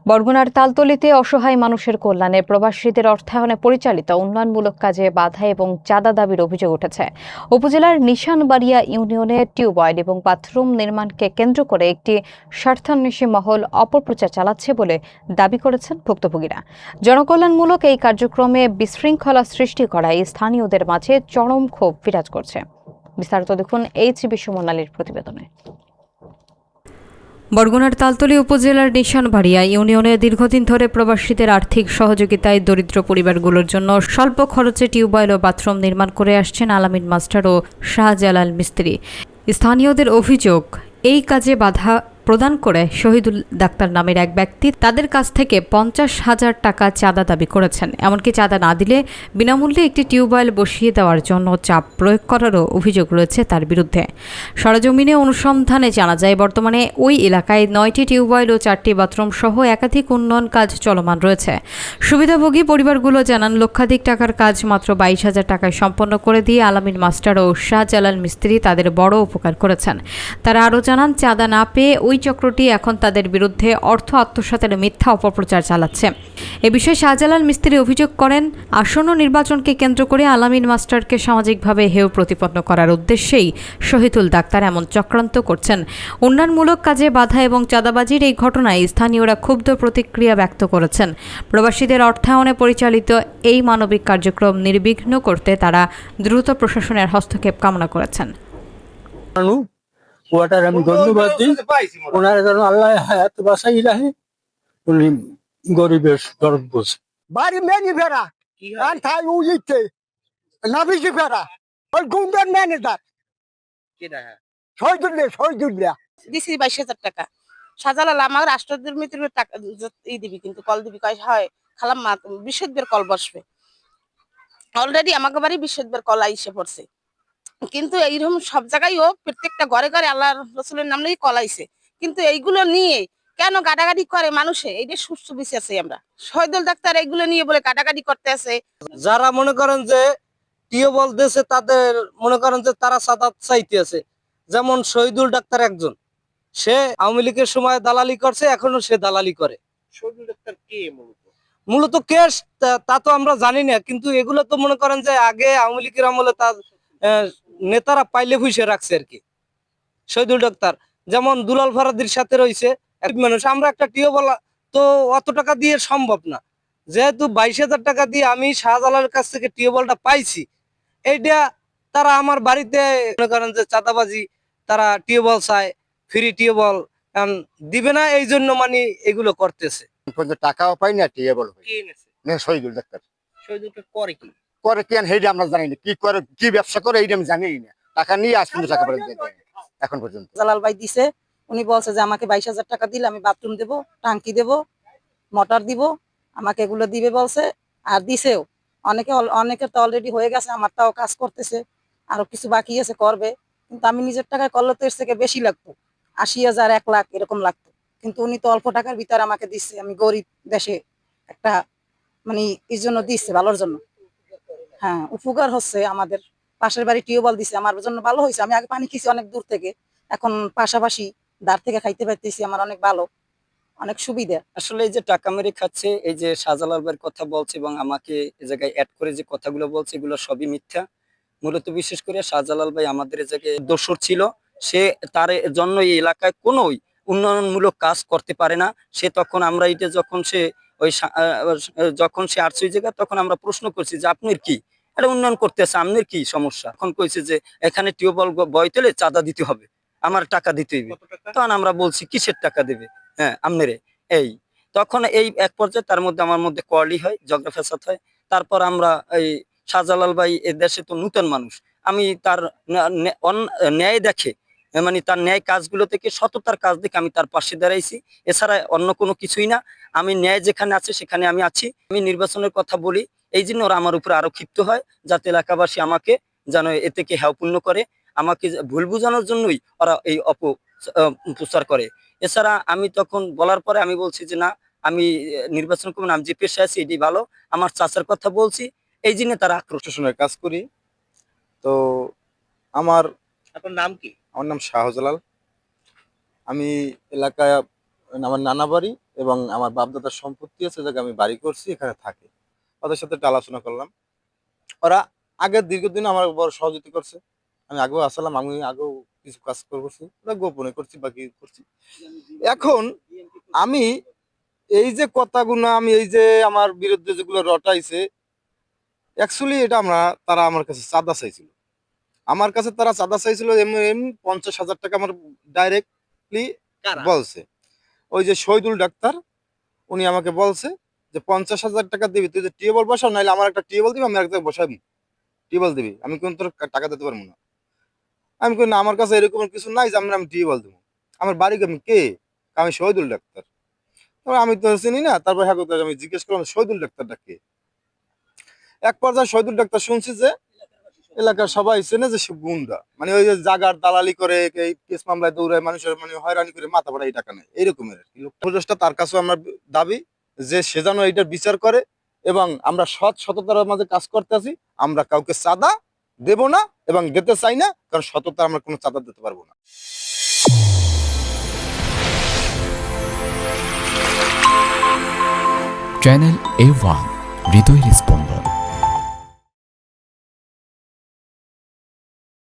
বরগুনার তালতলীতে অসহায় মানুষের কল্যাণে প্রবাসীদের অর্থায়নে পরিচালিত উন্নয়নমূলক কাজে বাধা এবং চাঁদা দাবির অভিযোগ উঠেছে। উপজেলার নিশানবাড়িয়া ইউনিয়নে টিউবওয়েল এবং বাথরুম নির্মাণকে কেন্দ্র করে একটি স্বার্থান্বেষী মহল অপপ্রচার চালাচ্ছে বলে দাবি করেছেন ভুক্তভোগীরা। জনকল্যাণমূলক এই কার্যক্রমে বিশৃঙ্খলা সৃষ্টি করায় স্থানীয়দের মাঝে চরম ক্ষোভ বিরাজ করছে। বিস্তারিত দেখুন এইচবি সুমনালীর প্রতিবেদনে। বরগুনার তালতলী উপজেলার নিশানবাড়িয়া ইউনিয়নে দীর্ঘদিন ধরে প্রবাসীদের আর্থিক সহযোগিতায় দরিদ্র পরিবারগুলোর জন্য স্বল্প খরচে টিউবওয়েল ও বাথরুম নির্মাণ করে আসছেন আলামিন মাস্টার ও শাহজালাল মিস্ত্রি। স্থানীয়দের অভিযোগ, এই কাজে বাধা প্রদান করে শহীদুল ডাক্তার নামের এক ব্যক্তি তাদের কাছ থেকে 50,000 টাকা চাঁদা দাবি করেছেন। এমনকি চাঁদা না দিলে বিনামূল্যে একটি টিউবওয়েল বসিয়ে দেওয়ার জন্য চাপ প্রয়োগ করারও অভিযোগ রয়েছে তার বিরুদ্ধে। সরেজমিনে অনুসন্ধানে জানা যায় বর্তমানে ওই এলাকায় 9টি টিউবওয়েল ও 4টি বাথরুম সহ একাধিক উন্নয়ন কাজ চলমান রয়েছে। সুবিধাভোগী পরিবারগুলো জানান লক্ষাধিক টাকার কাজ মাত্র 22,000 টাকায় সম্পন্ন করে দিয়ে আলামিন মাস্টার ও শাহজালাল মিস্ত্রি তাদের বড় উপকার করেছেন। তারা আরও জানান চাঁদা না পেয়ে ওই চক্রটি এখন তাদের বিরুদ্ধে অর্থ আত্মসাতের মিথ্যা অপপ্রচার চালাচ্ছে। এ বিষয়ে শাহজালাল মিস্ত্রি অভিযোগ করেন, আসন্ন নির্বাচনকে কেন্দ্র করে আলামিন মাস্টারকে সামাজিকভাবে হেয় প্রতিপন্ন করার উদ্দেশ্যেই শহীদুল ডাক্তার এমন চক্রান্ত করছেন। উন্নয়নমূলক কাজে বাধা এবং চাঁদাবাজির এই ঘটনায় স্থানীয়রা ক্ষুব্ধ প্রতিক্রিয়া ব্যক্ত করেছেন। প্রবাসীদের অর্থায়নে পরিচালিত এই মানবিক কার্যক্রম নির্বিঘ্ন করতে তারা দ্রুত প্রশাসনের হস্তক্ষেপ কামনা করেছেন। ওটার আমি ধন্যবাদ দিই, ওনার যেন আল্লাহ হায়াত বাঁচাই রাখে, উনি গরিবের দরদ বোঝে। বাড়ি মেনি ফেরা আর থাই উজিতে নাবিজি ফেরা ওই গুন্ডার ম্যানেজার শহীদুল্লাহ দিছি 22,000 টাকা। শাহজালাল আমার রাষ্ট্রদুর্নীতির টাকা দিবি, কিন্তু কল দিবি কয় হয় খালাম মা বিশুদ্ধের কল বসবে। অলরেডি আমাকে বাড়ি বিশুদ্ধের কল আইসে পড়ছে, কিন্তু এইরকম সব জায়গায় ও প্রত্যেকটা ঘরে ঘরে আল্লাহ রসুলের নাম নিয়ে কলাইছে। কিন্তু এইগুলো নিয়ে কেন গাডাগাডি করে মানুষে, এইটা সুস্থ বিচারছি আমরা। শহীদুল ডাক্তার এইগুলো নিয়ে বলে গাডাগাডি করতে আছে। যারা মনে করেন যে টিউবওয়েল দিয়েছে তাদের মনে করেন যে তারা সাদাত চাইতে আছে। যেমন শহীদুল ডাক্তার একজন, সে আওয়ামী লীগের সময় দালালি করছে, এখনো সে দালালি করে। শহীদুল ডাক্তার কে মূলত কে তা তো আমরা জানি না, কিন্তু এগুলো তো মনে করেন যে আগে আওয়ামী লীগের আমলে তার নেতারা পাইলে ভুইসে রাখছে আর কি। শহীদুল ডাক্তার যেমন দুলাল ফারাদির সাথে রয়েছে মানুষ। আমরা একটা টিউবওয়েল তো অত টাকা দিয়ে সম্ভব না, যেহেতু 22,000 টাকা দিয়ে আমি শাহজালালের কাছ থেকে টিউবওয়েলটা পাইছি। এইটা তারা আমার বাড়িতে মনে করেন যে চাঁদাবাজি, তারা টিউবওয়েল চায়, ফ্রি টিউবওয়েল দিবে না, এই জন্য মানে এগুলো করতেছে। টাকাও পাই না টিউবওয়েল শহীদুল ডাক্তার করে কি করে কেন সেইটা আমরা জানি না, কি করে কি ব্যবসা করে এইটা আমি জানি না। টাকা নিয়ে আসলে টাকা পরে এখন পর্যন্ত জালাল ভাই দিছে, উনি বলছে যে আমাকে 22,000 টাকা দিলে আমি বাথরুম দেব, টাঙ্কি দেব, মোটর দিব, আমাকে এগুলো দিবে বলছে। আর দিছেও। অনেকের তো অলরেডি হয়ে গেছে, আমার তাও কাজ করতেছে, আরো কিছু বাকি আছে করবে। কিন্তু আমি নিজের টাকায় করলে তো এর থেকে বেশি লাগতো, 80,000 1 লাখ এরকম লাগতো। কিন্তু উনি তো অল্প টাকার ভিতরে আমাকে দিচ্ছে। আমি গরিব দেশে একটা মানে এই জন্য দিচ্ছে, ভালোর জন্য। হ্যাঁ, উপকার হচ্ছে। আমাদের পাশের বাড়ি টিউবওয়েল দিছে, আমার জন্য ভালো হয়েছে। আমি আগে পানি খেয়েছি অনেক দূর থেকে, এখন পাশাপাশি দাঁড় থেকে খাইতে পারতেছি, আমার অনেক ভালো, অনেক সুবিধা। আসলে এই যে টাকা মেরে খাচ্ছে, এই যে শাহজালাল ভাইয়ের কথা বলছে এবং আমাকে এই জায়গায় অ্যাড করে যে কথাগুলো বলছে, এগুলো সবই মিথ্যা। মূলত বিশেষ করে শাহজালাল ভাই আমাদের এই জায়গায় দোষর ছিল। সে তার জন্য এই এলাকায় কোনো উন্নয়নমূলক কাজ করতে পারে না। সে তখন আমরা এটা যখন সে ওই যখন সে আসছে ওই জায়গায়, তখন আমরা প্রশ্ন করছি যে আপনার কি এটা উন্নয়ন করতেছে, আপনার কি সমস্যা? এখন কইছে যে এখানে টিউবওয়েল বইতেলে চাঁদা দিতে হবে, আমার টাকা দিতে হবে। তখন আমরা বলছি কিসের টাকা দেবে, হ্যাঁ আমনেরে এই। তখন এই এক পর্যায়ে তার মধ্যে আমার মধ্যে কলি হয়, ঝগড়া ফেসাদ হয়। তারপর আমরা এই শাহজালাল ভাই এ দেশে তো নূতন মানুষ, আমি তার ন্যায় দেখে মানে তার ন্যায় কাজগুলো থেকে, সততার কাজ দেখে আমি তার পাশে দাঁড়াইছি, এছাড়া অন্য কোনো কিছুই না। আমি ন্যায় যেখানে আছে সেখানে আমি আছি। আমি নির্বাচনের কথা বলি, এই জন্য ওরা আমার উপরে আরো ক্ষিপ্ত হয়, যাতে এলাকাবাসী আমাকে যেন এ থেকে হেয়পূর্ণ করে, আমাকে ভুল বোঝানোর জন্যই ওরা এই অপপ্রচার করে। এছাড়া আমি তখন বলার পরে আমি বলছি যে না, আমি নির্বাচন করবো না, আমি যে পেশায় আছি এটি ভালো, আমার চাচার কথা বলছি, এই জন্য তারা প্রশাসনের কাজ করি। তো আপনার নাম কি? আমার নাম শাহজালাল। আমি এলাকায় আমার নানা বাড়ি এবং আমার বাপদাদার সম্পত্তি আছে, জায়গায় আমি বাড়ি করছি, এখানে থাকে। ওদের সাথে একটু আলোচনা করলাম। ওরা আগের দীর্ঘদিন আমার বড় সহযোগিতা করছে। আমি আগেও আসলাম, আমি আগেও কিছু কাজ করছি, ওরা গোপনে করছি বা কি করছি। এখন আমি এই যে কথাগুলো, আমি এই যে আমার বিরুদ্ধে যেগুলো রটাইছে, অ্যাকচুয়ালি এটা তারা আমার কাছে চাঁদা চাইছিল। আমার কাছে তারা চাঁদা চাইছিল এমনি 50,000 টাকা আমার ডাইরেক্টলি কারা? বলছে। ওই যে শহীদুল ডাক্তার, উনি আমাকে বলছে যে 50,000 টাকা দিবি, তুই যে টিউবওয়েল বসাও, নাহলে আমার একটা টিউবওয়েল দিবি, আমি একটা বসাবি, টিউবওয়েল দিবি, আমি কিন্তু তোর টাকা দিতে পারবো না। আমি কই না, আমার কাছে এরকম কিছু নাই যে আমি টিউবওয়েল দেবো। আমার বাড়ি আমি কে? আমি শহীদুল ডাক্তার। তারপর আমি তো চিনি না, তারপর হ্যাঁ আমি জিজ্ঞেস করলাম শহীদুল ডাক্তারটা কে। এক পর্যায়ে শহীদুল ডাক্তার শুনছি যে এলাকার সবাই চেনে যে সে গুন্ডা, মানে ওই যে জাগার দালালি করে, এই কেস মামলায় দৌড়ায়, মানুষের মানে হয়রানি করে মাথা পড়া এই টাকা নেই, এইরকমের আর কি লোকটা। তার কাছেও আমার দাবি যে সে যেন এইটার বিচার করে, এবং আমরা সততার মাঝে কাজ করতে আছি। আমরা কাউকে চাঁদা দেব না এবং দিতে চাই না, কারণ সততা আমরা কোনো চাঁদা দিতে পারবো না। চ্যানেল A1 হৃদয়ের স্পন্দন।